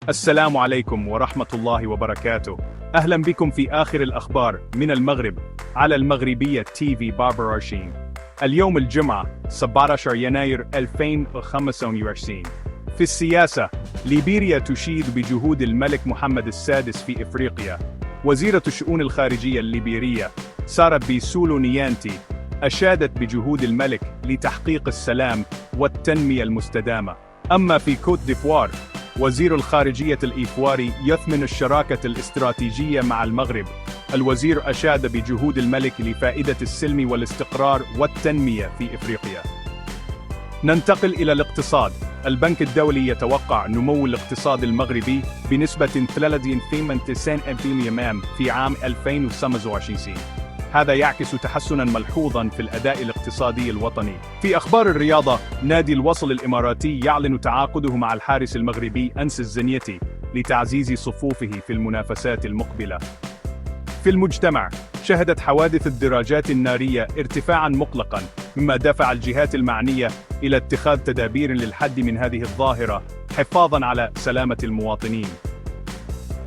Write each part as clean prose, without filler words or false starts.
السلام عليكم ورحمة الله وبركاته. أهلا بكم في آخر الأخبار من المغرب على المغربية تي في بابراشين. اليوم الجمعة 17 يناير 2025. في السياسة، ليبيريا تشيد بجهود الملك محمد السادس في إفريقيا. وزيرة الشؤون الخارجية الليبيرية سارة بيسولو نيانتي أشادت بجهود الملك لتحقيق السلام والتنمية المستدامة. أما في كوت ديفوار، وزير الخارجية الإيفواري يثمن الشراكة الاستراتيجية مع المغرب. الوزير أشاد بجهود الملك لفائدة السلم والاستقرار والتنمية في إفريقيا. ننتقل إلى الاقتصاد. البنك الدولي يتوقع نمو الاقتصاد المغربي بنسبة 3.9% في عام 2025. هذا يعكس تحسناً ملحوظاً في الأداء الاقتصادي الوطني. في أخبار الرياضة، نادي الوصل الإماراتي يعلن تعاقده مع الحارس المغربي أنس الزنيتي لتعزيز صفوفه في المنافسات المقبلة. في المجتمع، شهدت حوادث الدراجات النارية ارتفاعاً مقلقاً، مما دفع الجهات المعنية إلى اتخاذ تدابير للحد من هذه الظاهرة حفاظاً على سلامة المواطنين.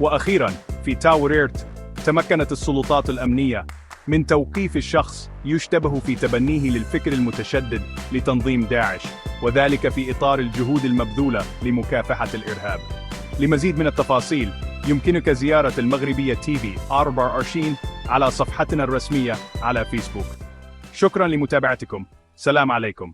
وأخيراً، في تاوريرت، تمكنت السلطات الأمنية من توقيف الشخص يشتبه في تبنيه للفكر المتشدد لتنظيم داعش، وذلك في إطار الجهود المبذولة لمكافحة الإرهاب. لمزيد من التفاصيل يمكنك زيارة المغربية تي في 24 على صفحتنا الرسمية على فيسبوك. شكرا لمتابعتكم. سلام عليكم.